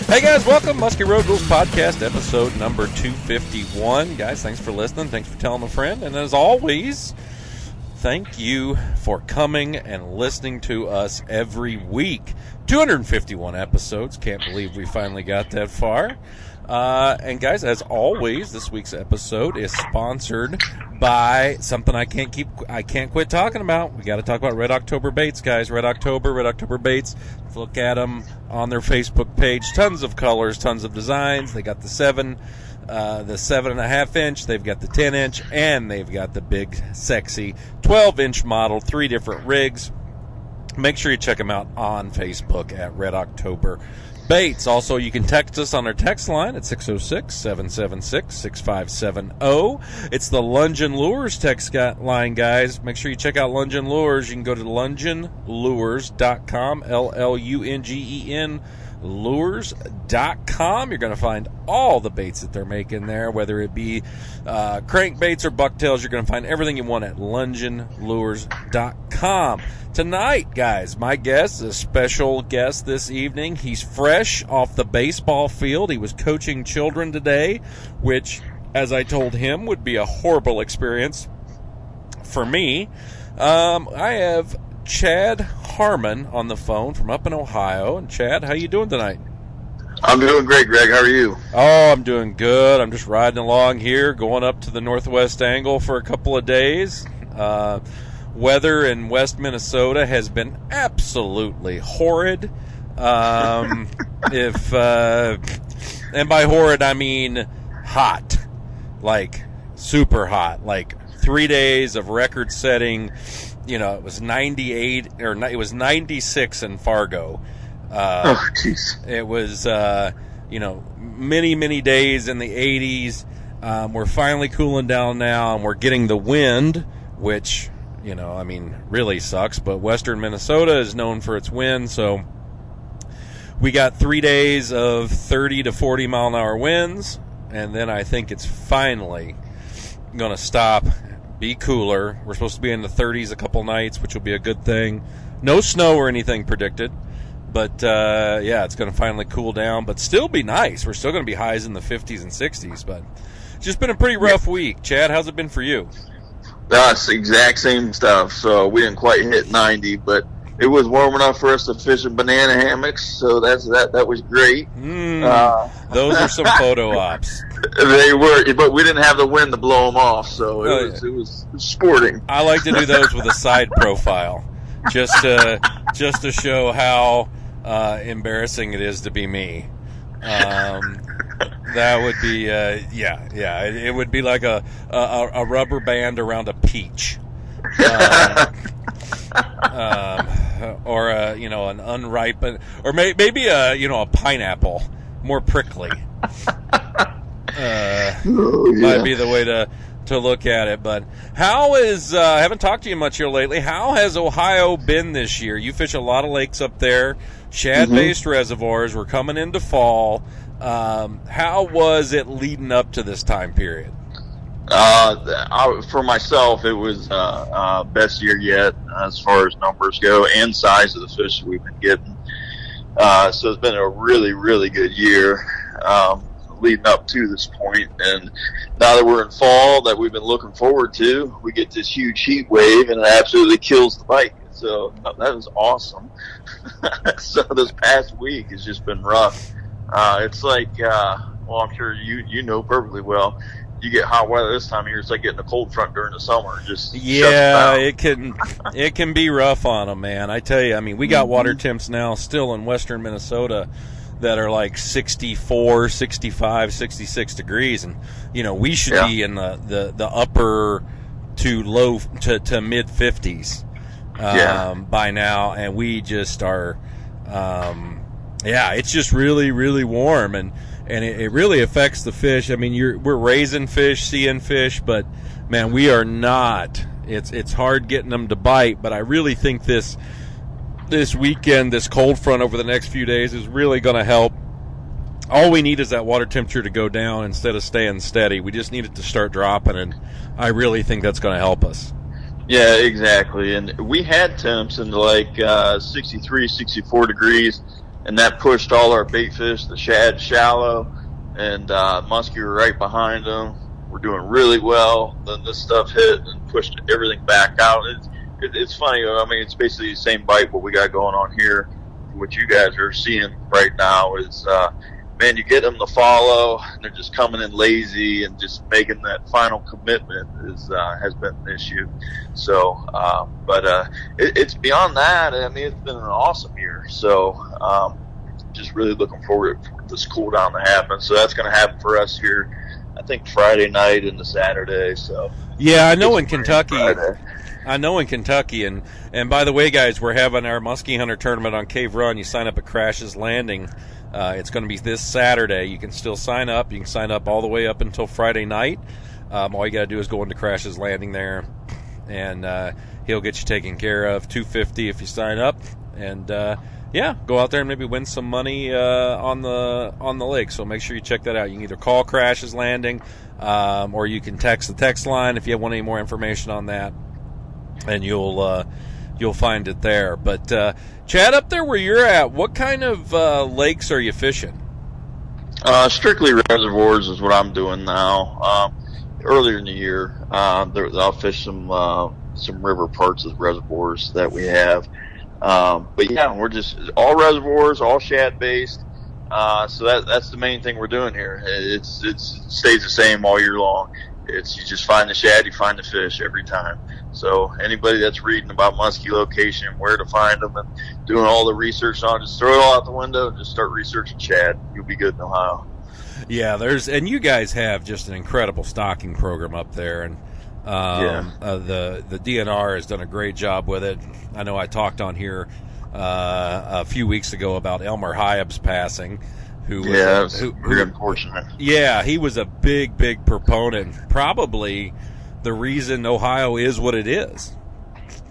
Hey guys, welcome. Muskie Road Rules Podcast, episode number 251. Guys, thanks for listening. Thanks for telling a friend. And as always, thank you for coming and listening to us every week. 251 episodes. Can't believe we finally got that far. And guys, as always, this week's episode is sponsored by something I can't quit talking about. We got to talk about Red October baits, guys. Red October baits. Look at them on their Facebook page. Tons of colors, tons of designs. They got the 7.5 inch. They've got the 10 inch, and they've got the big, sexy 12-inch model. 3 different rigs. Make sure you check them out on Facebook at Red October Baits. Also, you can text us on our text line at 606-776-6570. It's the Lungin Lures text line, guys. Make sure you check out Lungin Lures. You can go to lunginlures.com, L-L-U-N-G-E-N, lures.com. You're going to find all the baits that they're making there, whether it be crankbaits or bucktails. You're going to find everything you want at lunginlures.com. Tonight, guys, my guest is a special guest this evening. He's fresh off the baseball field. He was coaching children today, which, as I told him, would be a horrible experience for me. I have Chad Harmon on the phone from up in Ohio. And Chad, how you doing tonight? I'm doing great, Greg. How are you? Oh, I'm doing good. I'm just riding along here, going up to the Northwest Angle for a couple of days. Weather in West Minnesota has been absolutely horrid. And by horrid I mean hot, like super hot, like 3 days of record-setting. You know, it was 98 or it was 96 in Fargo. Oh, jeez. It was many days in the 80s. We're finally cooling down now, and we're getting the wind, which, really sucks, but western Minnesota is known for its wind, so we got 3 days of 30 to 40 mile an hour winds, and then I think it's finally going to stop, be cooler. We're supposed to be in the 30s a couple nights, which will be a good thing. No snow or anything predicted, but it's going to finally cool down, but still be nice. We're still going to be highs in the 50s and 60s, but it's just been a pretty rough week. Chad, how's it been for you? That's the exact same stuff. So we didn't quite hit 90, but it was warm enough for us to fish in banana hammocks. So that was great. Those are some photo ops. They were, but we didn't have the wind to blow them off. So it was sporting. I like to do those with a side profile, just to show how embarrassing it is to be me. That would be, it would be like a rubber band around a peach, or an unripened, or maybe a pineapple, more prickly. Might be the way to look at it. But how is? I haven't talked to you much here lately. How has Ohio been this year? You fish a lot of lakes up there, shad-based reservoirs. We're coming into fall. How was it leading up to this time period? For myself, it was best year yet as far as numbers go and size of the fish that we've been getting. So it's been a really, really good year leading up to this point. And now that we're in fall, that we've been looking forward to, we get this huge heat wave, and it absolutely kills the bite. So that was awesome. So this past week has just been rough. It's like, I'm sure you know perfectly well. You get hot weather this time of year, it's like getting a cold front during the summer. It can be rough on them, man. I tell you, we got water temps now still in western Minnesota that are like 64, 65, 66 degrees, and we should be in the upper to low to mid 50s by now, and we just are. It's just really, really warm, and it really affects the fish. We're raising fish, seeing fish, but man, we are not. It's hard getting them to bite, but I really think this weekend, this cold front over the next few days is really going to help. All we need is that water temperature to go down instead of staying steady. We just need it to start dropping, and I really think that's going to help us. Yeah, exactly. And we had temps in like 63, 64 degrees and that pushed all our bait fish, the shad, shallow, and muskie were right behind them. We're doing really well. Then this stuff hit and pushed everything back out. It's funny. I mean, it's basically the same bite what we got going on here. What you guys are seeing right now is, man, you get them to follow, and they're just coming in lazy, and just making that final commitment has been an issue. So, but it's beyond that. I mean, it's been an awesome year. So, just really looking forward for this cool down to happen. So that's going to happen for us here, I think Friday night into Saturday. So yeah, I know in Kentucky. And by the way, guys, we're having our Muskie Hunter tournament on Cave Run. You sign up at Crash's Landing. It's going to be this Saturday. You can still sign up. You can sign up all the way up until Friday night. All you got to do is go into Crash's Landing there, and he'll get you taken care of. $250 if you sign up, and yeah, go out there and maybe win some money on the lake. So make sure you check that out. You can either call Crash's Landing, or you can text the text line if you want any more information on that, and you'll find it there. But Chad, up there where you're at, what kind of lakes are you fishing? Strictly reservoirs is what I'm doing now. Earlier in the year, I'll fish some river parts of reservoirs that we have. But yeah, we're just all reservoirs, all shad based. So that's the main thing we're doing here. It stays the same all year long. It's you just find the shad, you find the fish every time. So anybody that's reading about muskie location, where to find them, and doing all the research on, just throw it all out the window and just start researching shad. You'll be good in Ohio. Yeah, and you guys have just an incredible stocking program up there, and the DNR has done a great job with it. I know I talked on here a few weeks ago about Elmer Hyab's passing. Who was very unfortunate. Yeah, he was a big proponent. Probably the reason Ohio is what it is.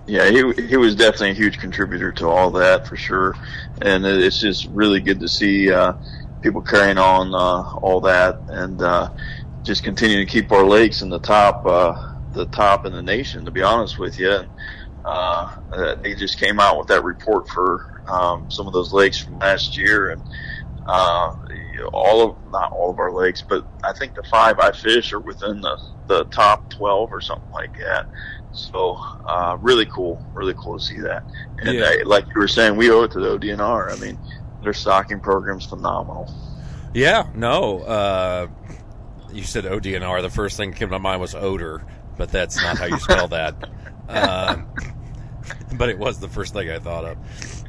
Yeah, he was definitely a huge contributor to all that for sure, and it's just really good to see people carrying on all that, and just continue to keep our lakes in the top in the nation. To be honest with you, they just came out with that report for some of those lakes from last year, and not all of our lakes, but I think the 5 I fish are within the top 12 or something like that. So really cool to see that. And like you were saying, we owe it to the ODNR. I mean, their stocking program's phenomenal. Yeah, no. You said ODNR. The first thing that came to my mind was odor, but that's not how you spell that. But it was the first thing I thought of.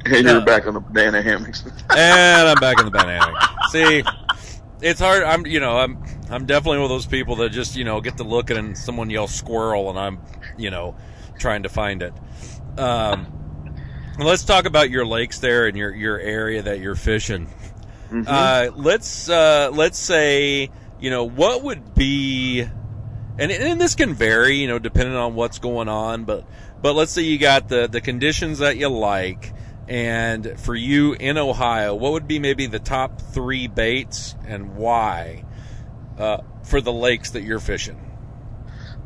And you're back on the banana hammocks. And I'm back on the banana hammock. See, it's hard. I'm definitely one of those people that just, get to looking and someone yells squirrel and I'm, trying to find it. Let's talk about your lakes there and your area that you're fishing. Mm-hmm. Let's say, what would be, and this can vary, depending on what's going on, but let's say you got the conditions that you like, and for you in Ohio, what would be maybe the top 3 baits and why for the lakes that you're fishing?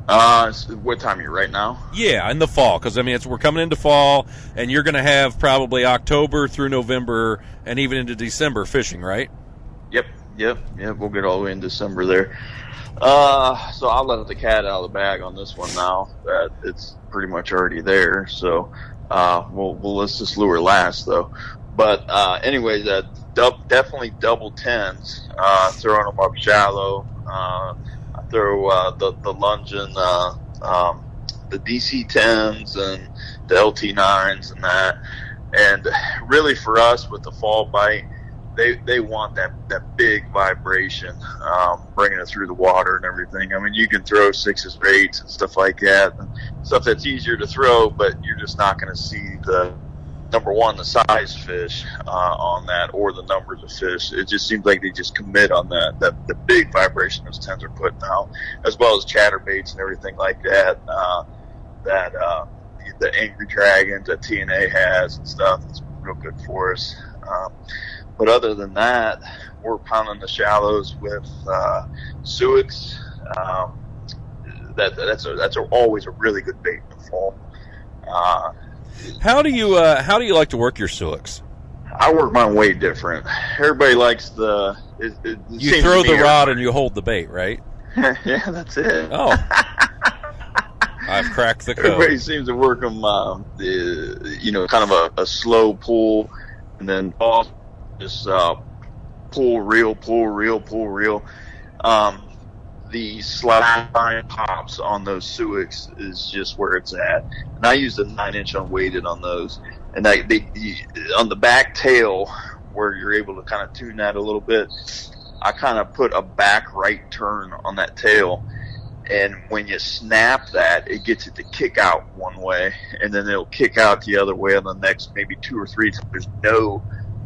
What time are you right now? Yeah, in the fall, because we're coming into fall, and you're going to have probably October through November and even into December fishing, right? Yep. We'll get all the way in December there. So I'll let the cat out of the bag on this one now that it's pretty much already there. So let's just lure last though. But anyways, definitely double 10s. Throwing them up shallow. I throw the Lungin, the DC 10s and the LT 9s and that. And really for us with the fall bite, they want that big vibration, bringing it through the water and everything. You can throw 6s or 8s and stuff like that, and stuff that's easier to throw, but you're just not going to see the number one, the size fish on that, or the numbers of fish. It just seems like they just commit on the big vibration those 10s are putting out, as well as chatterbaits and everything like that. The Angry Dragons that TNA has and stuff. It's real good for us. But other than that, we're pounding the shallows with Suics. That's always a really good bait in the fall. How do you like to work your Suics? I work mine way different. Everybody likes you throw the rod and you hold the bait, right? Yeah, that's it. Oh. I've cracked the code. Everybody seems to work them, kind of a slow pull, and then just pull, reel, pull, reel, pull, reel. The slack line pops on those Suics is just where it's at. And I use the 9-inch unweighted on those. And on the back tail, where you're able to kind of tune that a little bit, I kind of put a back right turn on that tail. And when you snap that, it gets it to kick out one way, and then it'll kick out the other way on the next maybe 2 or 3 times. There's no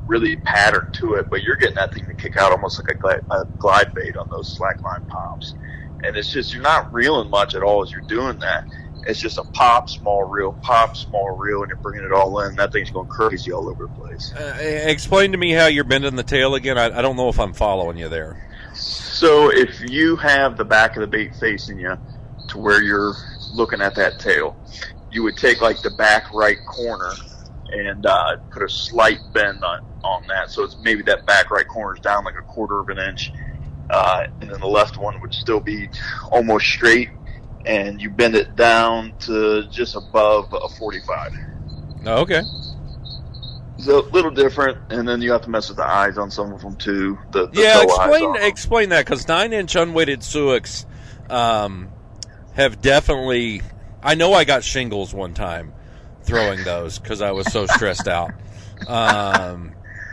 really pattern to it, but you're getting that thing to kick out almost like a glide bait on those slackline pops. And it's just, you're not reeling much at all as you're doing that. It's just a pop, small reel, and you're bringing it all in. That thing's going crazy all over the place. Explain to me how you're bending the tail again. I don't know if I'm following you there. So if you have the back of the bait facing you to where you're looking at that tail, you would take like the back right corner and put a slight bend on that. So it's maybe that back right corner is down like 1/4 of an inch. And then the left one would still be almost straight, and you bend it down to just above a 45. Oh, okay. So a little different, and then you have to mess with the eyes on some of them too. Explain that, because 9-inch unweighted Suics have definitely. I know I got shingles one time throwing those because I was so stressed out.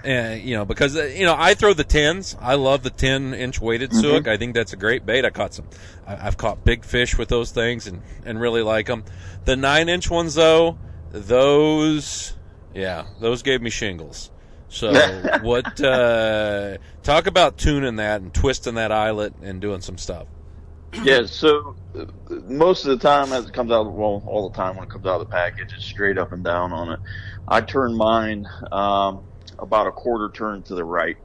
And because I throw the 10s. I love the 10-inch weighted Suic. I think that's a great bait. I've caught big fish with those things and really like them. The 9-inch ones though, those gave me shingles. So talk about tuning that and twisting that eyelet and doing some stuff. Yeah, so most of the time as it comes out, well, all the time when it comes out of the package, it's straight up and down on it. I turn mine about a 1/4 turn to the right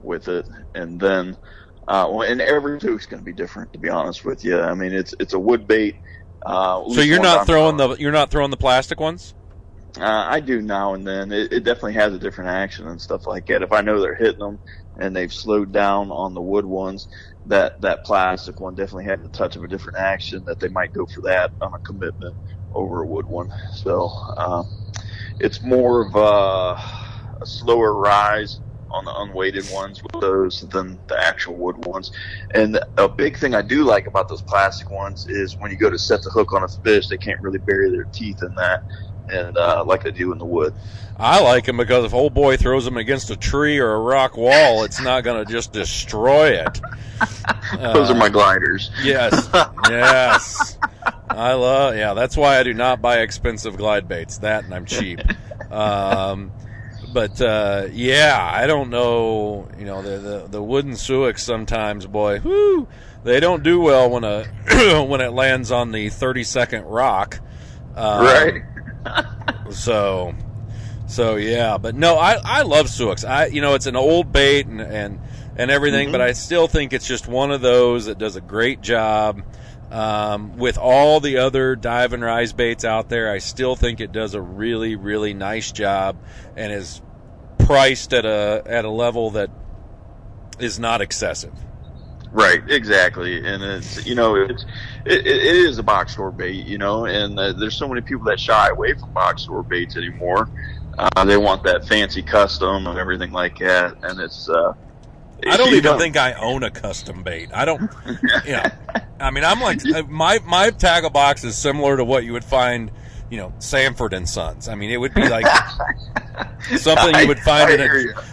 with it, and then and every Suic's going to be different, to be honest with you. I mean, it's a wood bait. So you're not throwing the plastic ones? I do now and then. It definitely has a different action and stuff like that. If I know they're hitting them and they've slowed down on the wood ones, that plastic one definitely had a touch of a different action, that they might go for that on a commitment over a wood one. So it's more of a slower rise on the unweighted ones with those than the actual wood ones. And a big thing I do like about those plastic ones is when you go to set the hook on a fish, they can't really bury their teeth in that, and like they do in the wood. I like them because if old boy throws them against a tree or a rock wall, it's not going to just destroy it. Those are my gliders. Yes. That's why I do not buy expensive glide baits. That, and I'm cheap. But I don't know. The wooden Suics sometimes, boy, they don't do well when when it lands on the 30-second rock. Right. So yeah, but no, I love Suics. It's an old bait and everything, but I still think it's just one of those that does a great job. With all the other dive and rise baits out there, I still think it does a really, really nice job and is priced at a level that is not excessive. Right, exactly, and it's it is a box store bait, and there's so many people that shy away from box store baits anymore. They want that fancy custom and everything like that, and it's. I don't even think I own a custom bait. I don't. I mean, I'm like my tackle box is similar to what you would find, Sanford and Sons. I mean, it would be like something you would find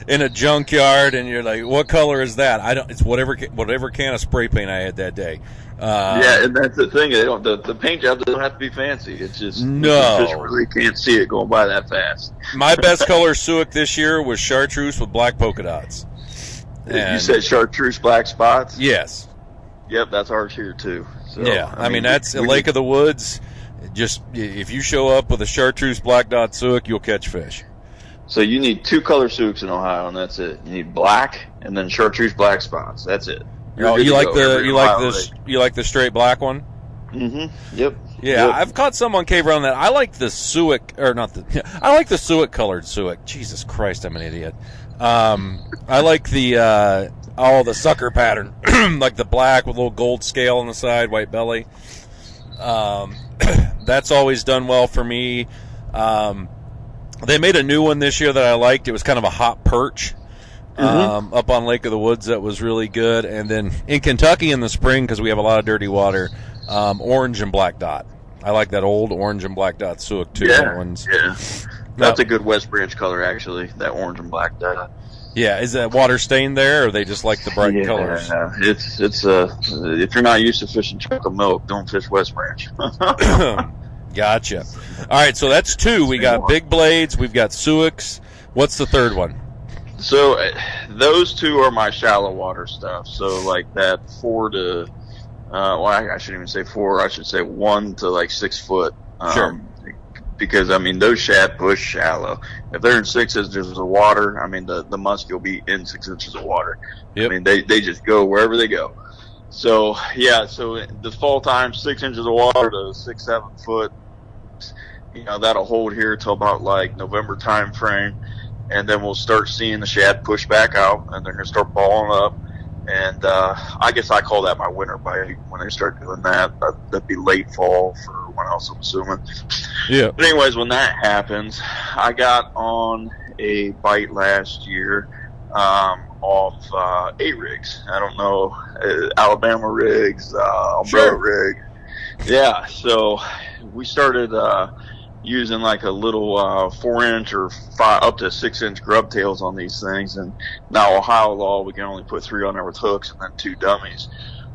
in a junkyard, and you're like, "What color is that?" It's whatever can of spray paint I had that day. And that's the thing. The paint job doesn't have to be fancy. It's just you just really can't see it going by that fast. My best color Suic this year was chartreuse with black polka dots. You said chartreuse black spots? Yes. Yep, that's ours here too. So, yeah, I mean that's a Lake of the Woods. Just if you show up with a chartreuse black dot Suic, you'll catch fish. So you need 2 color Suics in Ohio, and that's it. You need black and then chartreuse black spots. That's it. You like the straight black one? Mm-hmm. Yep. Yeah, I've caught some on Cave Run that I like the Suic, or not the, I like the Suic colored Suic. Jesus Christ, I'm an idiot. I like the sucker pattern, like the black with a little gold scale on the side, white belly. That's always done well for me. They made a new one this year that I liked. It was kind of a hot perch. Up on Lake of the Woods that was really good. And then in Kentucky in the spring, because we have a lot of dirty water, orange and black dot. I like that old orange and black dot Suic too. Yeah. That's a good West Branch color, actually, that orange and black dot. Yeah, is that water stained there, or they just like the bright colors? Yeah, it's if you're not used to fishing chocolate milk, don't fish West Branch. Gotcha. All right, so that's two. We got big blades. We've got Suics. What's the third one? So those two are my shallow water stuff. So like that 4 to, I shouldn't even say 4. I should say 1 to like 6 foot. Sure. Because I mean those shad push shallow. If they're in 6 inches of water, I mean the muskie will be in 6 inches of water. Yep. I mean they just go wherever they go. So yeah, so the fall time 6 inches of water to 6-7 foot. You know, that'll hold here till about like November time frame, and then we'll start seeing the shad push back out, and they're gonna start balling up. And I guess I call that my winter bite when they start doing that. That'd be late fall for when else, I'm assuming. Yeah. But anyways, when that happens, I got on a bite last year off 8 rigs. I don't know, Alabama rigs, umbrella rig. Yeah, so we started using like a little 4-inch or 5 up to 6-inch grub tails on these things, and now Ohio law we can only put 3 on there with hooks and then 2 dummies.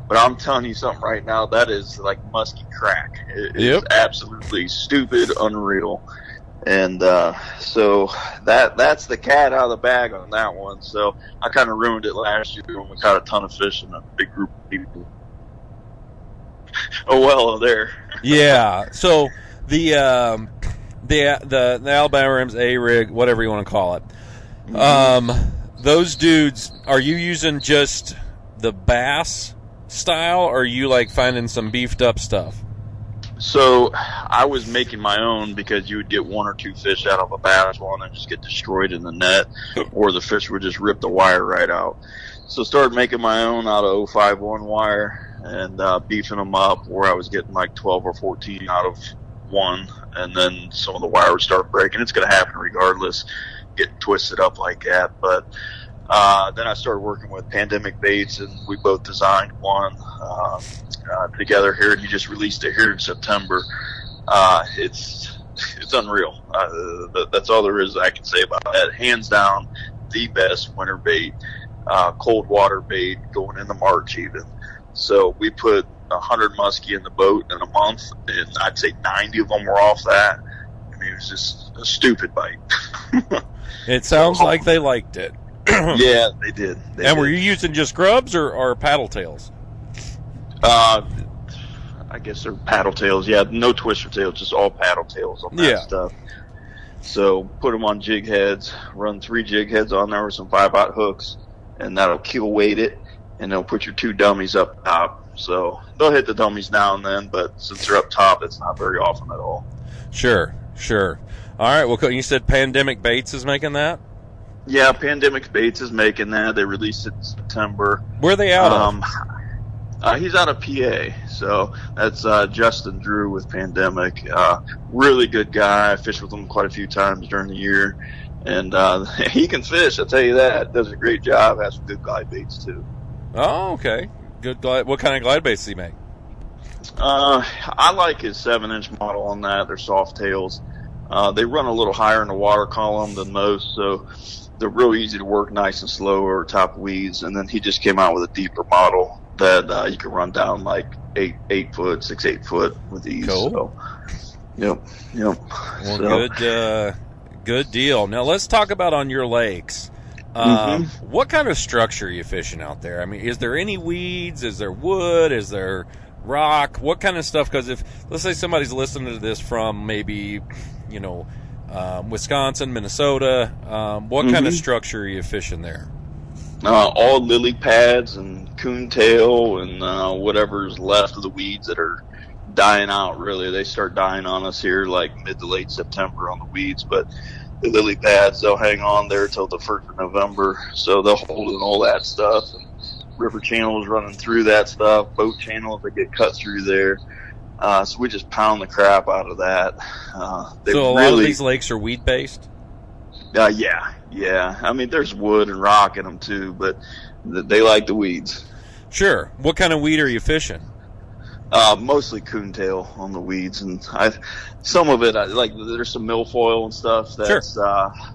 But I'm telling you something right now, that is like musky crack. It is absolutely stupid, unreal. And so that's the cat out of the bag on that one. So I kind of ruined it last year when we caught a ton of fish and a big group of people. Oh well, there. Yeah. So the Alabama Rims A rig, whatever you want to call it. Those dudes, are you using just the bass style, or are you like finding some beefed up stuff? So I was making my own because you would get 1 or 2 fish out of a bass one and just get destroyed in the net, or the fish would just rip the wire right out. So started making my own out of 051 wire and beefing them up, where I was getting like 12 or 14 out of one, and then some of the wire would start breaking. It's going to happen regardless, getting twisted up like that. But then I started working with Pandemic Baits, and we both designed one together here, and he just released it here in September. It's unreal. That's all there is I can say about that. Hands down, the best winter bait, cold water bait going into March even. So we put 100 muskie in the boat in a month, and I'd say 90 of them were off that. I mean, it was just a stupid bite. It sounds like they liked it. Yeah, they did. Were you using just grubs or paddle tails? I guess they're paddle tails. Yeah, no twister tails, just all paddle tails on that stuff. So put them on jig heads, run 3 jig heads on there with some 5/0 hooks, and that'll keel weight it, and they'll put your 2 dummies up top. So they'll hit the dummies now and then, but since they're up top, it's not very often at all. Sure. All right, well, you said Pandemic Baits is making that? Yeah, Pandemic Baits is making that. They released it in September. Where are they out of? He's out of PA, so that's Justin Drew with Pandemic. Really good guy. I fished with him quite a few times during the year, and he can fish, I'll tell you that. Does a great job. Has some good glide baits, too. Oh, okay. Good glide. What kind of glide baits does he make? I like his 7-inch model on that. They're soft tails. They run a little higher in the water column than most, so they're real easy to work nice and slow over top weeds. And then he just came out with a deeper model that you can run down like 8 foot, 6-8 foot with ease. Cool. So, yep. Well, good deal. Now let's talk about on your lakes. What kind of structure are you fishing out there? I mean, is there any weeds? Is there wood? Is there rock? What kind of stuff? Because if, let's say somebody's listening to this from maybe, Wisconsin, Minnesota, what kind of structure are you fishing there? All lily pads and coontail and whatever's left of the weeds that are dying out, really. They start dying on us here like mid to late September on the weeds, but the lily pads, they'll hang on there till the 1st of November. So they'll hold in all that stuff. And river channels running through that stuff, boat channels that get cut through there. So we just pound the crap out of that. So a lot of these lakes are weed based? Yeah. I mean, there's wood and rock in them too, but they like the weeds. Sure. What kind of weed are you fishing? Mostly coontail on the weeds, and some of it, like there's some milfoil and stuff that's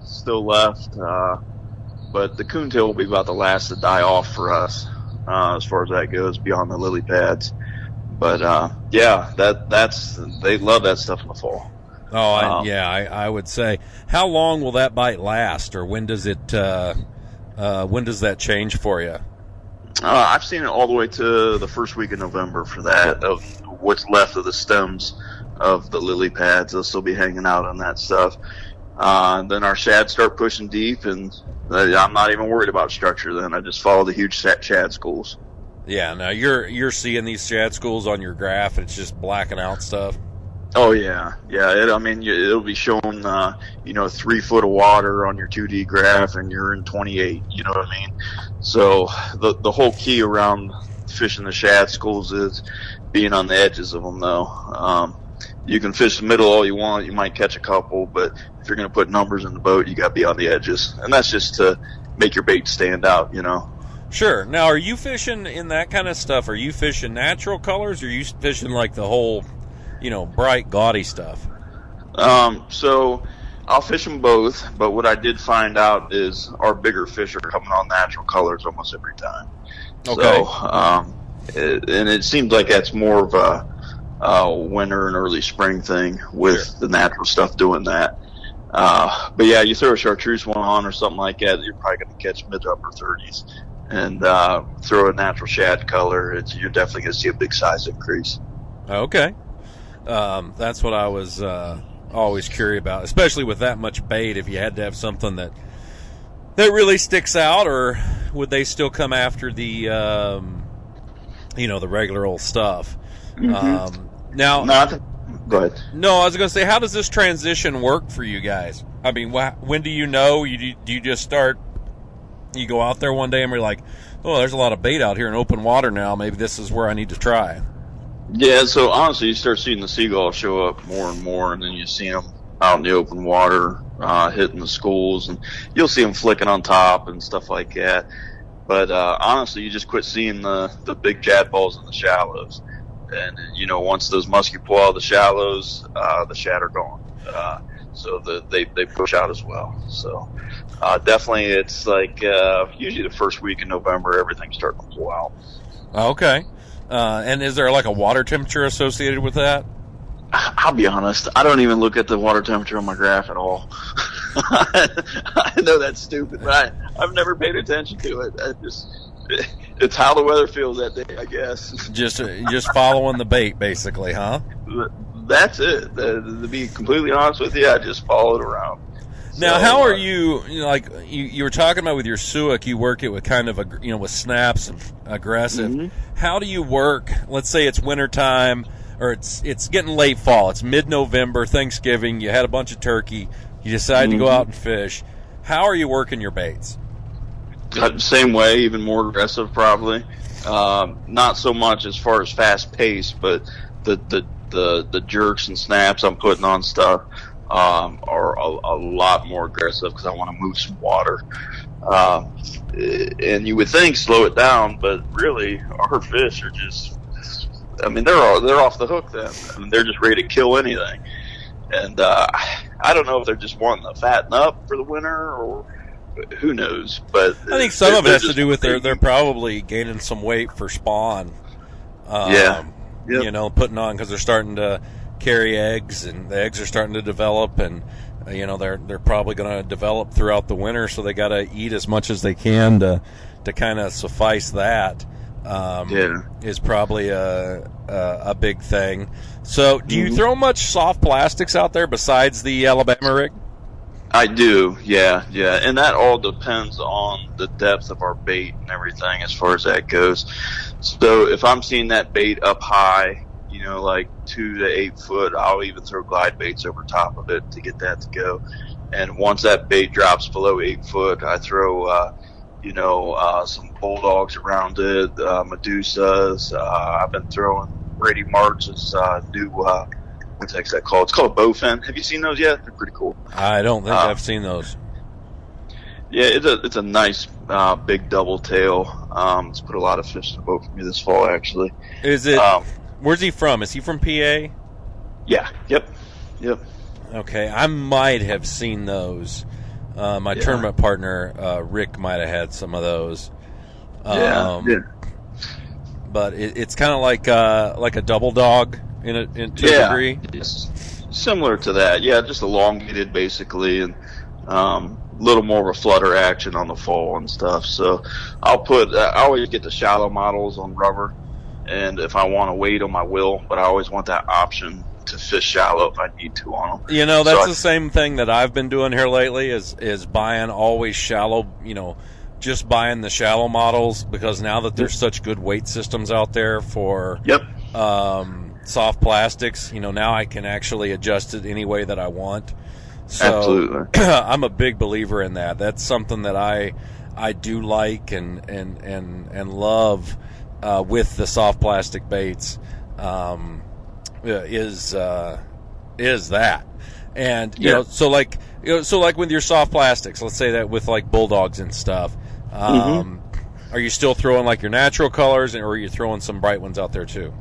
still left, but the coontail will be about the last to die off for us, as far as that goes, beyond the lily pads. But they love that stuff in the fall. I would say. How long will that bite last, or when does that change for you? I've seen it all the way to the first week of November for that, of what's left of the stems of the lily pads. They'll still be hanging out on that stuff. Then our shad start pushing deep, and I'm not even worried about structure then. I just follow the huge shad schools. Yeah, now you're seeing these shad schools on your graph, and it's just blacking out stuff. Oh, yeah. It'll be showing, 3 foot of water on your 2D graph, and you're in 28, you know what I mean? So the whole key around fishing the shad schools is being on the edges of them, though. You can fish the middle all you want. You might catch a couple, but if you're going to put numbers in the boat, you got to be on the edges. And that's just to make your bait stand out, Sure. Now, are you fishing in that kind of stuff? Are you fishing natural colors, or are you fishing like the whole bright, gaudy stuff? So I'll fish them both, but what I did find out is our bigger fish are coming on natural colors almost every time. Okay. So, and it seems like that's more of a winter and early spring thing with the natural stuff doing that. But yeah, you throw a chartreuse one on or something like that, you're probably going to catch mid to upper 30s. And throw a natural shad color, you're definitely going to see a big size increase. Okay. That's what I was always curious about, especially with that much bait. If you had to have something that really sticks out, or would they still come after the the regular old stuff? Mm-hmm. Go ahead. No, I was going to say, how does this transition work for you guys? I mean, when do you know? Do you just start? You go out there one day and we're like, oh, there's a lot of bait out here in open water now. Maybe this is where I need to try. Yeah, so honestly, you start seeing the seagulls show up more and more, and then you see them out in the open water, hitting the schools, and you'll see them flicking on top and stuff like that. But honestly, you just quit seeing the big shad balls in the shallows. And, once those muskies pull out of the shallows, the shad are gone. So they push out as well. So definitely it's like usually the first week in November, everything's starting to pull out. Okay. And is there like a water temperature associated with that? I'll be honest, I don't even look at the water temperature on my graph at all. I know that's stupid, but I've never paid attention to it. It's how the weather feels that day, I guess. Just following the bait, basically, huh? That's it. To be completely honest with you, I just follow it around. Now, how are you? You were talking about with your suic, you work it with kind of with snaps and aggressive. Mm-hmm. How do you work? Let's say it's wintertime, or it's getting late fall. It's mid-November, Thanksgiving. You had a bunch of turkey. You decide to go out and fish. How are you working your baits? Same way, even more aggressive, probably. Not so much as far as fast pace, but the jerks and snaps I'm putting on stuff are a lot more aggressive because I want to move some water. And you would think slow it down, but really our fish are just, they're off the hook then. They're just ready to kill anything. And I don't know if they're just wanting to fatten up for the winter or who knows. But I think some of it has to do with they're probably gaining some weight for spawn. Putting on because they're starting to carry eggs, and the eggs are starting to develop, and they're probably going to develop throughout the winter, so they got to eat as much as they can to kind of suffice that. Is probably a big thing. So, do you throw much soft plastics out there besides the Alabama rig? I do, yeah, and that all depends on the depth of our bait and everything as far as that goes. So if I'm seeing that bait up high, like 2 to 8 foot. I'll even throw glide baits over top of it to get that to go. And once that bait drops below 8 foot, I throw, some bulldogs around it, Medusas. I've been throwing Brady March's new, what's that called? It's called a bowfin. Have you seen those yet? They're pretty cool. I don't think I've seen those. Yeah, it's a nice big double tail. It's put a lot of fish in the boat for me this fall, actually. Is it? Where's he from? Is he from PA? Yeah. Yep. Okay, I might have seen those. My tournament partner Rick might have had some of those. Yeah. But it's kind of like a double dog to a degree. It's similar to that. Yeah, just elongated basically, and a little more of a flutter action on the fall and stuff. So I always get the shallow models on rubber, and if I want to wait on my will, but I always want that option to fish shallow if I need to on them. That's the same thing that I've been doing here lately is buying always shallow, just buying the shallow models, because now that there's such good weight systems out there for soft plastics, now I can actually adjust it any way that I want. So absolutely. I'm a big believer in that. That's something that I do like and love with the soft plastic baits. Is that, and so like with your soft plastics, let's say that with like bulldogs and stuff, are you still throwing like your natural colors, or are you throwing some bright ones out there too?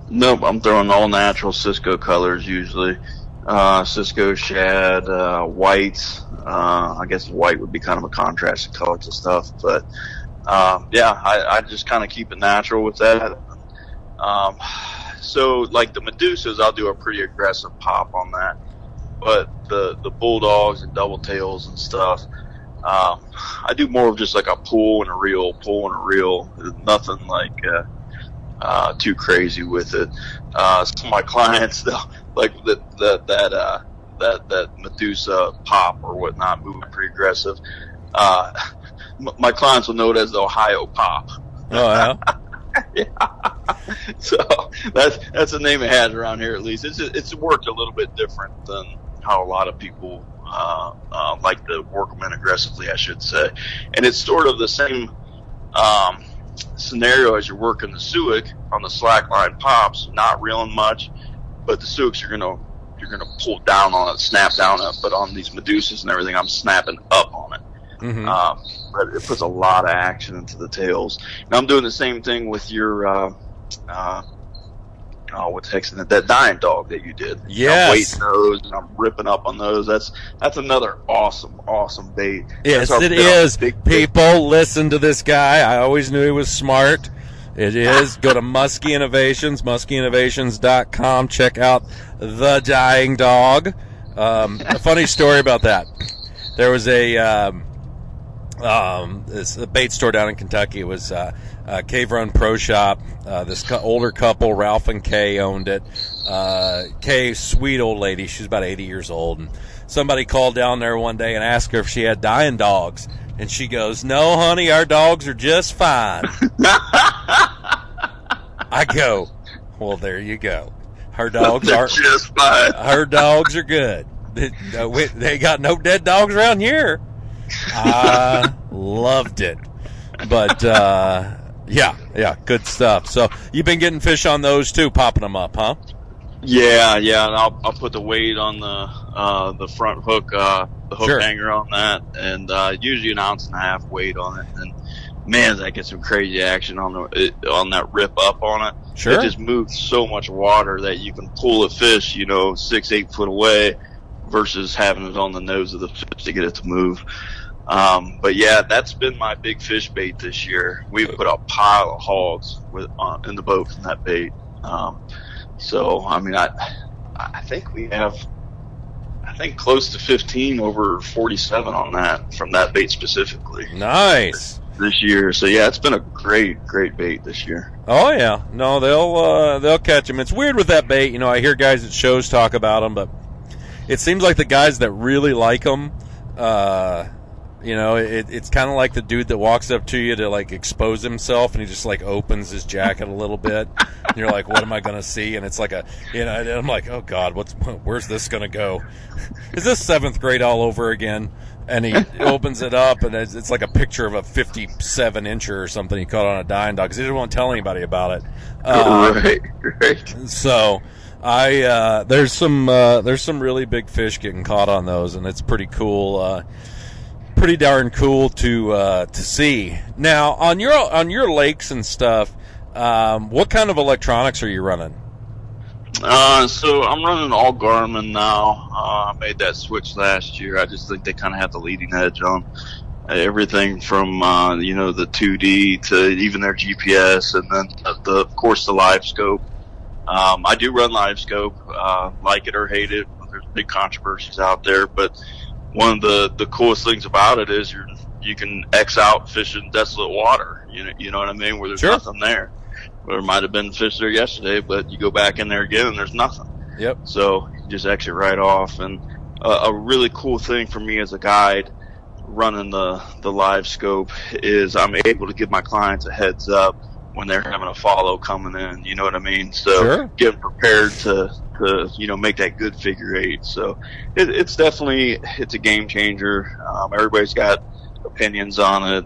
Nope, I'm throwing all natural Cisco colors usually. Cisco, shad, whites. I guess white would be kind of a contrasted color to stuff, but I just kind of keep it natural with that. So like the Medusas, I'll do a pretty aggressive pop on that, but the bulldogs and double tails and stuff, I do more of just like a pull and a reel. Nothing like too crazy with it. Some of my clients, they'll like that Medusa pop or whatnot, moving pretty aggressive. My clients will know it as the Ohio pop. Oh yeah. Yeah. So that's the name it has around here, at least. It's worked a little bit different than how a lot of people like to work them in aggressively, I should say. And it's sort of the same scenario as you're working the Suic on the slackline pops, not reeling much, but the Suics you're gonna pull down on it, snap down on it. But on these Medusas and everything, I'm snapping up on it. But it puts a lot of action into the tails. Now I'm doing the same thing with your what the heck's that dying dog that you did. Yes. I'm weighting those and I'm ripping up on those. That's another awesome bait. Yes, it is. People, listen to this guy. I always knew he was smart. It is. Go to Muskie Innovations, muskieinnovations.com. Check out the dying dog. A funny story about that. There was a bait store down in Kentucky. It was Cave Run Pro Shop. This older couple, Ralph and Kay, owned it. Kay, sweet old lady. She's about 80 years old. And somebody called down there one day and asked her if she had dying dogs. And she goes, "No, honey, our dogs are just fine." I go, "Well, there you go. Her dogs are just fine. Her dogs are good. They got no dead dogs around here." I loved it. But yeah, good stuff. So you've been getting fish on those too, popping them up, huh? Yeah, and I'll put the weight on the front hook, the hook hanger on that, and usually 1.5 ounce weight on it. And man, that gets some crazy action on that rip up on it. Sure. It just moves so much water that you can pull a fish, 6-8 foot away, versus having it on the nose of the fish to get it to move. But yeah, that's been my big fish bait this year. We've put a pile of hogs in the boat from that bait. So I mean, I think we have, close to 15 over 47 on that from that bait specifically. Nice. This year. So yeah, it's been a great bait this year. Oh yeah, no, they'll catch them. It's weird with that bait. I hear guys at shows talk about them, but it seems like the guys that really like them, You know, it's kind of like the dude that walks up to you to like expose himself, and he just like opens his jacket a little bit. And you're like, what am I going to see? And it's like and I'm like, oh God, where's this going to go? Is this 7th grade all over again? And he opens it up, and it's like a picture of a 57-incher or something he caught on a dying dog because he didn't want to tell anybody about it. Right. So there's some really big fish getting caught on those, and it's pretty cool. Pretty darn cool to see. Now on your lakes and stuff, what kind of electronics are you running? So I'm running all Garmin now. I made that switch last year. I just think they kind of have the leading edge on everything from the 2D to even their GPS, and then of course the live scope. I do run live scope, like it or hate it. There's big controversies out there, but one of the coolest things about it is you can X out fish in desolate water. You know what I mean? Where there's Sure. nothing there. There might have been fish there yesterday, but you go back in there again and there's nothing. Yep. So you just exit right off. And a really cool thing for me as a guide running the live scope is I'm able to give my clients a heads up when they're having a follow coming in. You know what I mean? So Sure. Getting prepared to make that good figure 8. So it's definitely a game changer. Everybody's got opinions on it,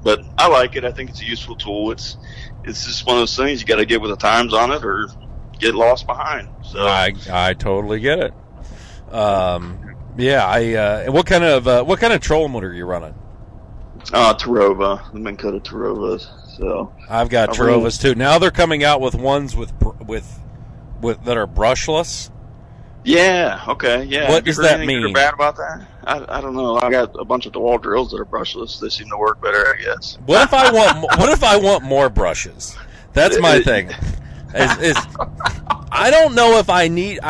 but I like it. I think it's a useful tool. It's just one of those things you got to get with the times on it or get lost behind. So I totally get it. What kind of trolling motor are you running? Tarova, the Minn Kota Tarovas. So I've got Tarovas too. Now they're coming out with ones with that are brushless. Yeah. Okay. Yeah. What does that mean? Good or bad about that? I don't know. I got a bunch of DeWalt drills that are brushless. They seem to work better, I guess. What if I want more brushes? That's my thing. I don't know if I need.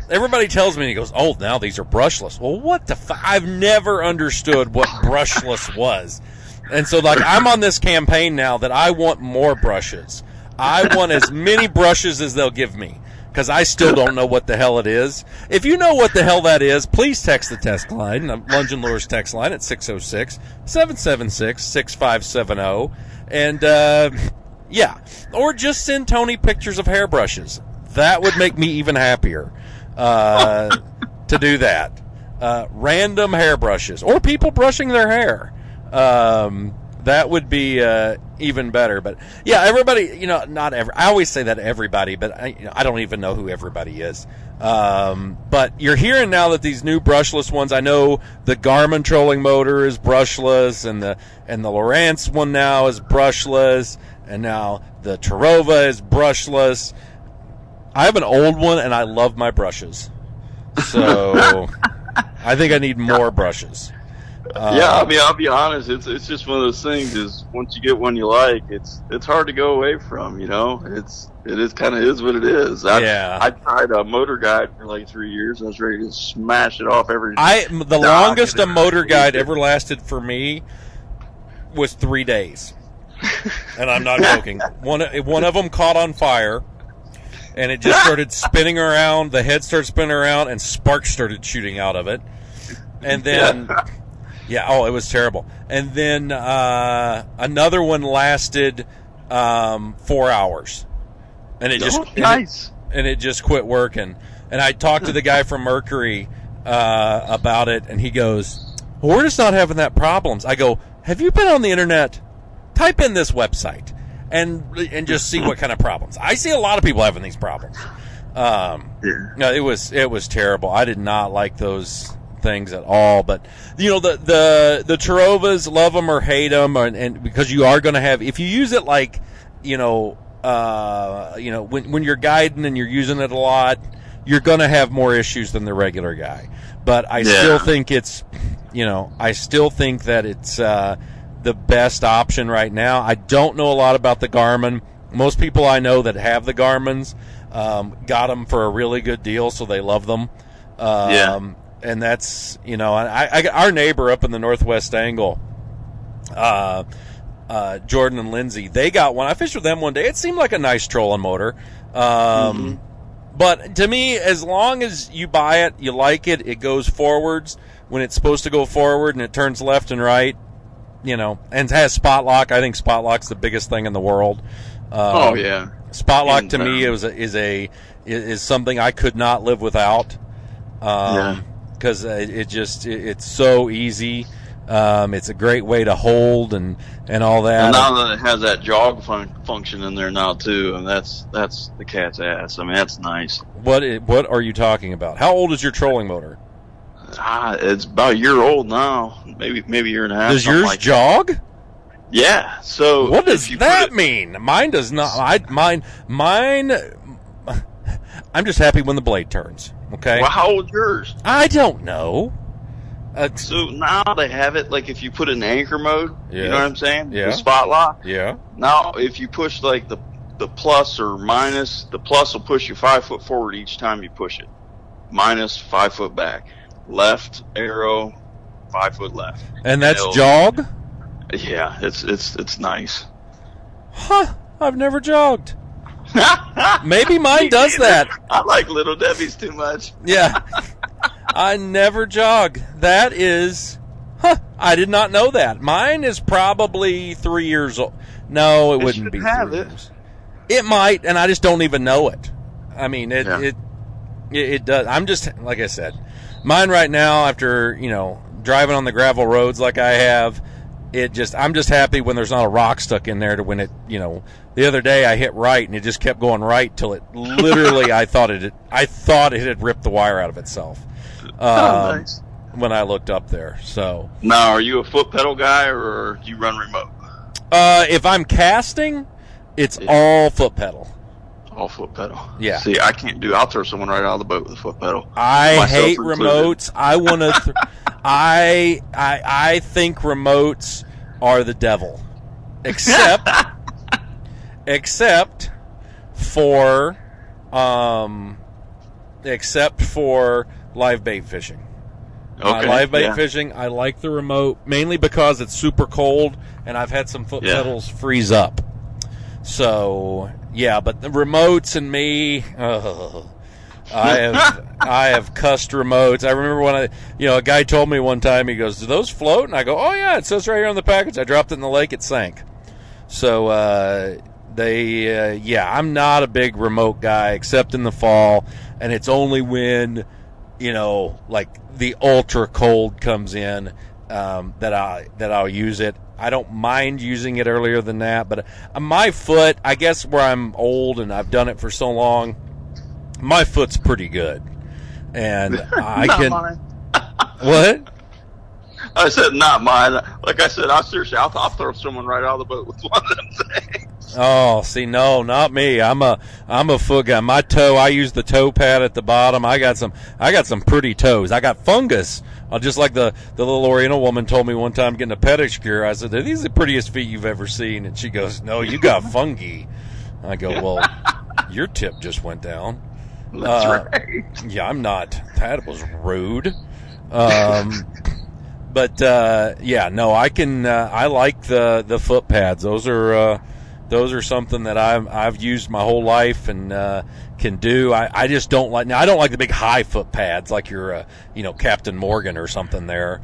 Everybody tells me, he goes, "Oh, now these are brushless." Well, what the? I've never understood what brushless was, and so like I'm on this campaign now that I want more brushes. I want as many brushes as they'll give me, because I still don't know what the hell it is. If you know what the hell that is, please text the text line, Lunge and Lures text line at 606-776-6570. And, or just send Tony pictures of hairbrushes. That would make me even happier to do that. Random hairbrushes, or people brushing their hair. That would be even better. But yeah, everybody, I always say that everybody, but I don't even know who everybody is. But you're hearing now that these new brushless ones, I know the Garmin trolling motor is brushless, and the Lowrance one now is brushless, and now the Tarova is brushless. I have an old one, and I love my brushes. So I think I need more brushes. I'll be honest. It's just one of those things. Is once you get one you like, it's hard to go away from. It is kind of is what it is. I tried a motor guide for like 3 years. I was ready to smash it off every. The longest a motor guide ever lasted for me was 3 days, and I'm not joking. One of them caught on fire, and it just started spinning around. The head started spinning around, and sparks started shooting out of it, and then. Yeah, it was terrible. And then another one lasted 4 hours, and it just it just quit working. And I talked to the guy from Mercury about it, and he goes, "Well, we're just not having that problems." I go, "Have you been on the internet? Type in this website and just see what kind of problems." I see a lot of people having these problems. No, it was terrible. I did not like those things at all. But the Tarovas, love them or hate them, and because you are going to have, if you use it like when you're guiding and you're using it a lot, you're going to have more issues than the regular guy. But I still think it's that it's the best option right now. I don't know a lot about the Garmin. Most people I know that have the Garmins got them for a really good deal, so they love them. And that's, our neighbor up in the Northwest Angle, Jordan and Lindsay, they got one. I fished with them one day. It seemed like a nice trolling motor. But to me, as long as you buy it, you like it, it goes forwards when it's supposed to go forward, and it turns left and right, and it has spot lock. I think spot lock's the biggest thing in the world. Oh yeah, spot lock to me is something I could not live without. Because it's so easy. It's a great way to hold and all that. And now that it has that jog function in there now too, and that's the cat's ass. I mean, that's nice. What are you talking about? How old is your trolling motor? It's about a year old now, maybe a year and a half. Does yours jog? That. Yeah. So what does that mean? Mine does not. Mine. I'm just happy when the blade turns. Okay. Well, how old's yours? I don't know. So now they have it like if you put it in anchor mode, you know what I'm saying? Yeah. The spot lock. Yeah. Now if you push like the plus or minus, the plus will push you 5 foot forward each time you push it. Minus 5 foot back. Left arrow, 5 foot left. And that's jog? Yeah, it's nice. Huh. I've never jogged. Maybe mine does that. I like Little Debbie's too much. Yeah. I never jog. That is... I did not know that. Mine is probably 3 years old. No, it wouldn't be 3 years. It might, and I just don't even know it. I mean, it does. I'm just, like I said, mine right now, after, driving on the gravel roads like I have, I'm just happy when there's not a rock stuck in there to when it, the other day I hit right and it just kept going right till it literally, I thought it had ripped the wire out of itself. Nice. When I looked up there. So now, are you a foot pedal guy or do you run remote? If I'm casting, it's all foot pedal. All foot pedal. Yeah. See, I can't do. I'll throw someone right out of the boat with a foot pedal. I hate remotes. I want to. I think remotes are the devil, except for live bait fishing. Okay, live bait fishing, I like the remote mainly because it's super cold and I've had some foot pedals freeze up. So yeah, but the remotes and me, I have cussed remotes. I remember when a guy told me one time, he goes, "Do those float?" And I go, "Oh yeah, it says right here on the package." I dropped it in the lake, it sank. So I'm not a big remote guy except in the fall, and it's only when like the ultra cold comes in that I'll use it. I don't mind using it earlier than that, but my foot, I guess where I'm old and I've done it for so long, my foot's pretty good, and I can. Mine. What? I said not mine. Like I said, I'll throw someone right out of the boat with one of them things. Oh, see, no, not me. I'm a foot guy. My toe, I use the toe pad at the bottom. I got some pretty toes. I got fungus. Just like the little Oriental woman told me one time getting a pedicure. I said, "Are these the prettiest feet you've ever seen?" And she goes, "No, you got fungi." I go, "Well, your tip just went down." That's right. Yeah, I'm not. That was rude. But no, I can. I like the foot pads. Those are something that I've used my whole life and can do. I just don't like. Now I don't like the big high foot pads like your Captain Morgan or something there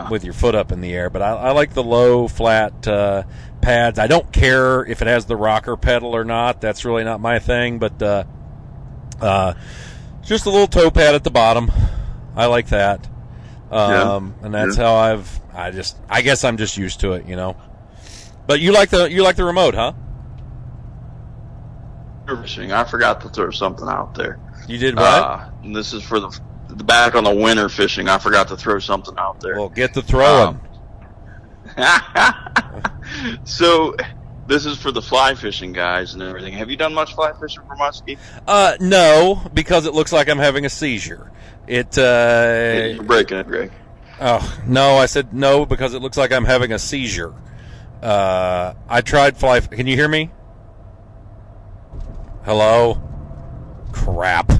with your foot up in the air. But I like the low flat pads. I don't care if it has the rocker pedal or not. That's really not my thing. But just a little toe pad at the bottom. I like that. And that's how I guess I'm just used to it, But you like the remote, huh? Fishing. I forgot to throw something out there. You did what? And this is for the back on the winter fishing. I forgot to throw something out there. Well, get to throwing. So this is for the fly fishing guys and everything. Have you done much fly fishing for muskie? No, because it looks like I'm having a seizure. You're breaking it, Greg. Oh, no, I said no because it looks like I'm having a seizure. I tried fly. Can you hear me? Hello? Crap.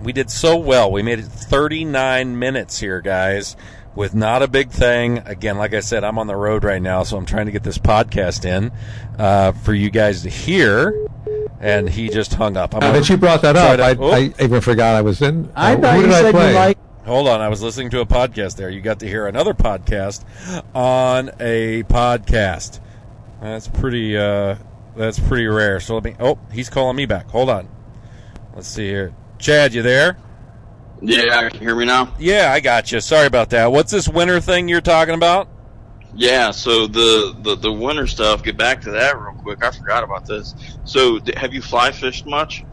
We did so well. We made it 39 minutes here, guys, with not a big thing. Again, like I said, I'm on the road right now, so I'm trying to get this podcast in for you guys to hear. and he just hung up. But you brought that up. I even forgot I was in. I thought who you did I said play? you like. Hold on, I was listening to a podcast there. You got to hear another podcast on a podcast. That's pretty rare. So let me. Oh, he's calling me back. Hold on. Let's see here. Chad, you there? Yeah, can you hear me now? Yeah, I got you. Sorry about that. What's this winter thing you're talking about? Yeah, so the winter stuff, get back to that real quick. I forgot about this. So have you fly fished much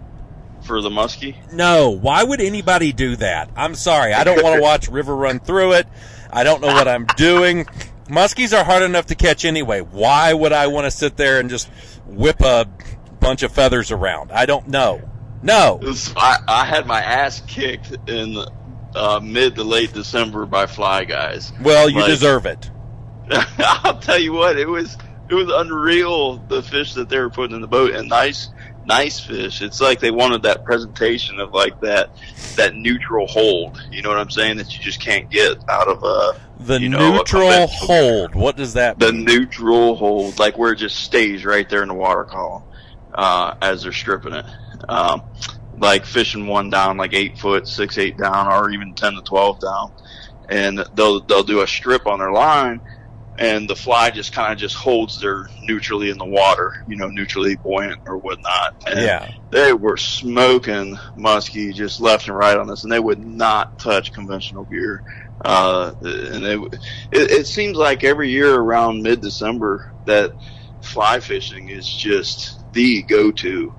for the muskie? No. Why would anybody do that? I'm sorry. I don't want to watch river run through it. I don't know what I'm doing. Muskies are hard enough to catch anyway. Why would I want to sit there and just whip a bunch of feathers around? I don't know. No. I had my ass kicked in mid to late December by fly guys. Well, you deserve it. I'll tell you what, it was unreal, the fish that they were putting in the boat, and nice fish. It's like they wanted that presentation of like that neutral hold. You know what I'm saying? That you just can't get out of the neutral hold. What does that mean? The neutral hold, like where it just stays right there in the water column as they're stripping it. Like fishing one down, like 8 foot, 6, 8 down, or even 10 to 12 down, and they'll do a strip on their line, and the fly just kind of just holds there neutrally in the water, neutrally buoyant or whatnot. And they were smoking muskie just left and right on this, and they would not touch conventional gear. And it seems like every year around mid-December that fly fishing is just the go-to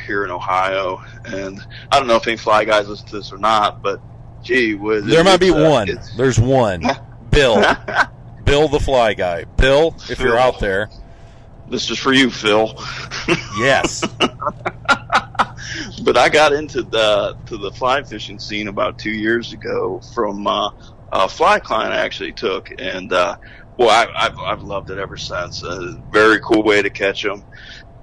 here in Ohio. And I don't know if any fly guys listen to this or not, but gee whiz. There might be one. There's one. Bill. Bill the fly guy. Bill, if Phil, you're out there. This is for you, Phil. Yes. But I got into the fly fishing scene about 2 years ago from a fly client I actually took, and I've loved it ever since. A very cool way to catch them.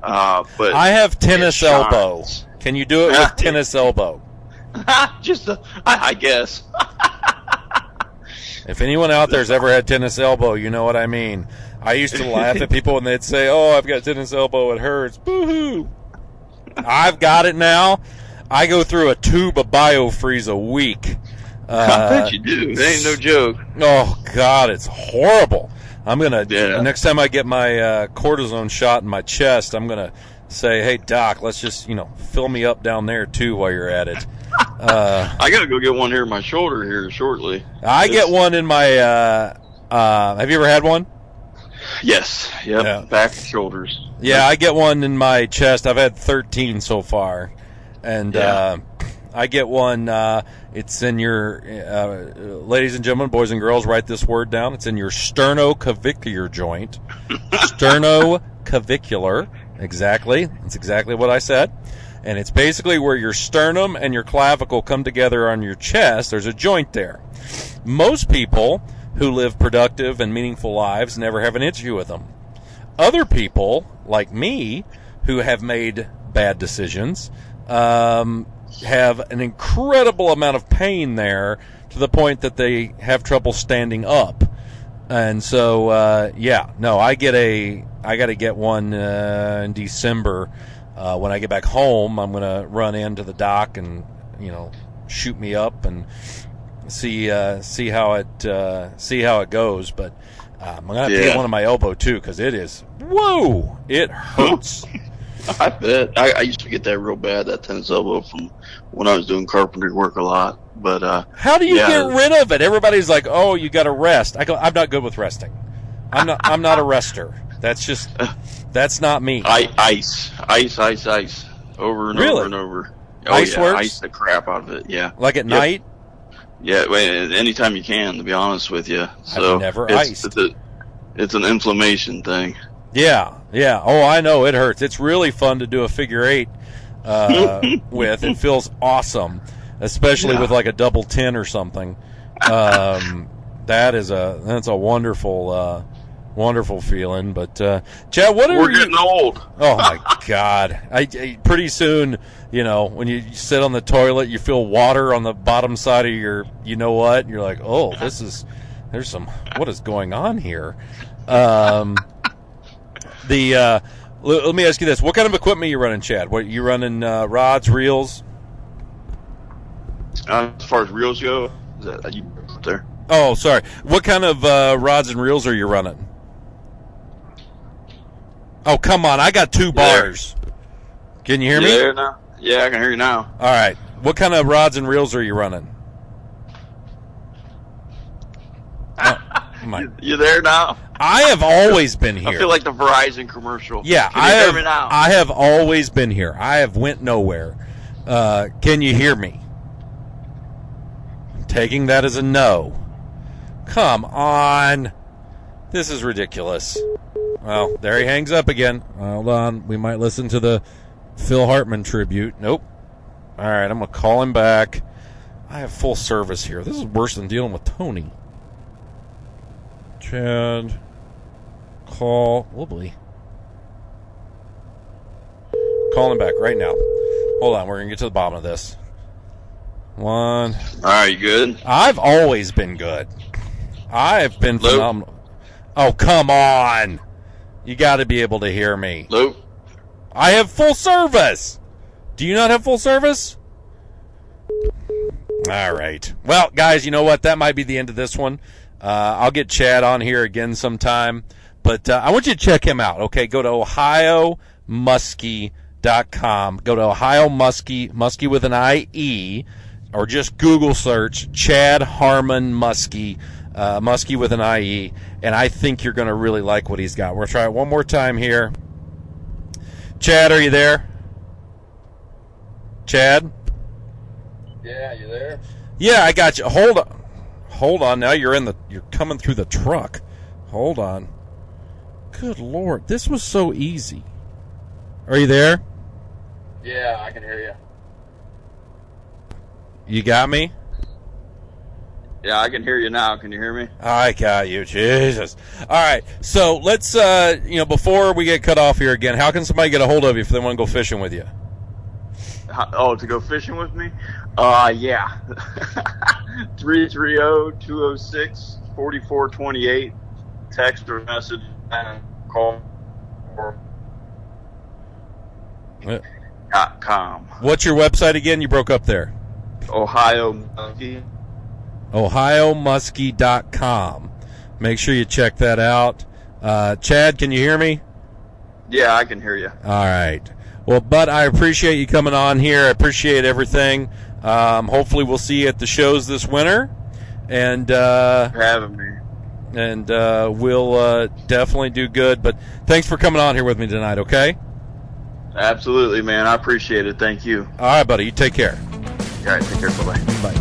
But I have tennis elbow. Can you do it with tennis elbow? I guess. If anyone out there's ever had tennis elbow, you know what I mean. I used to laugh at people when they'd say, "Oh, I've got tennis elbow, it hurts." Boo-hoo. I've got it now. I go through a tube of biofreeze a week. I bet you do. It ain't no joke. Oh, God, it's horrible. I'm going to, next time I get my cortisone shot in my chest, I'm going to say, "Hey, Doc, let's just, fill me up down there, too, while you're at it." I got to go get one here in my shoulder here shortly. I get one in my, have you ever had one? Yes. Yep. Yeah. Back and shoulders. Yeah, I get one in my chest. I've had 13 so far. And I get one, it's in your, ladies and gentlemen, boys and girls, write this word down. It's in your sternoclavicular joint. Sternoclavicular. Exactly. That's exactly what I said. And it's basically where your sternum and your clavicle come together on your chest. There's a joint there. Most people who live productive and meaningful lives never have an issue with them. Other people, like me, who have made bad decisions, have an incredible amount of pain there to the point that they have trouble standing up. And so, I got to get one in December. When I get back home, I'm going to run into the dock and, shoot me up and see how it goes. But I'm going to have to get one on my elbow too, because it hurts. I bet. I used to get that real bad, that tennis elbow, from when I was doing carpentry work a lot. But how do you get rid of it? Everybody's like, "Oh, you got to rest." I go, "I'm not good with resting. I'm not a rester. That's not me." Ice, over and over and over. Oh, ice works? Ice the crap out of it. Yeah, like at night. Yeah, anytime you can. To be honest with you, so I've never iced. It's an inflammation thing. Yeah. Oh, I know it hurts. It's really fun to do a figure eight with. It feels awesome, especially with like a double 10 or something. That's a wonderful feeling. But Chad, we're getting old. Oh my God! I pretty soon, when you sit on the toilet, you feel water on the bottom side of your, and you're like, oh, what is going on here? Let me ask you this: what kind of equipment are you running, Chad? What you running? Rods, reels? As far as reels go, is that you up there? Oh, sorry. What kind of rods and reels are you running? Oh, come on! I got 2 bars. Can you hear me? There now? Yeah, I can hear you now. All right. What kind of rods and reels are you running? You there now? I have always been here. I feel like the Verizon commercial. Yeah, can you hear me now? I have always been here. I have went nowhere. Can you hear me? I'm taking that as a no. Come on. This is ridiculous. Well, there he hangs up again. Hold on. We might listen to the Phil Hartman tribute. Nope. All right, I'm going to call him back. I have full service here. This is worse than dealing with Tony. Chad, call Woobly. Call him back right now. Hold on, we're going to get to the bottom of this. 1. All right, you good? I've always been good. I've been phenomenal. Oh, come on. You got to be able to hear me. Luke? I have full service. Do you not have full service? All right. Well, guys, you know what? That might be the end of this one. I'll get Chad on here again sometime. But I want you to check him out, okay? Go to OhioMuskie.com. Go to Ohio Muskie, Muskie with an I-E, or just Google search Chad Harmon Muskie, Muskie with an I-E, and I think you're going to really like what he's got. We're going to try it one more time here. Chad, are you there? Chad? Yeah, you there? Yeah, I got you. Hold on. Now you're coming through the truck. Hold on. Good Lord, this was so easy. Are you there? Yeah, I can hear you. You got me? Yeah, I can hear you now. Can you hear me? I got you. Jesus. All right. So let's, before we get cut off here again, how can somebody get a hold of you if they want to go fishing with you? To go fishing with me? Yeah. 330-206-4428. Text or message and call or .com. What's your website again? You broke up there. Ohio Muskie. OhioMuskie.com. Make sure you check that out. Chad, can you hear me? Yeah, I can hear you. All right. Well, Bud, I appreciate you coming on here. I appreciate everything. Hopefully we'll see you at the shows this winter. And having me. And we'll definitely do good. But thanks for coming on here with me tonight, okay? Absolutely, man. I appreciate it. Thank you. All right, buddy. You take care. All right, take care. Bye-bye. Bye.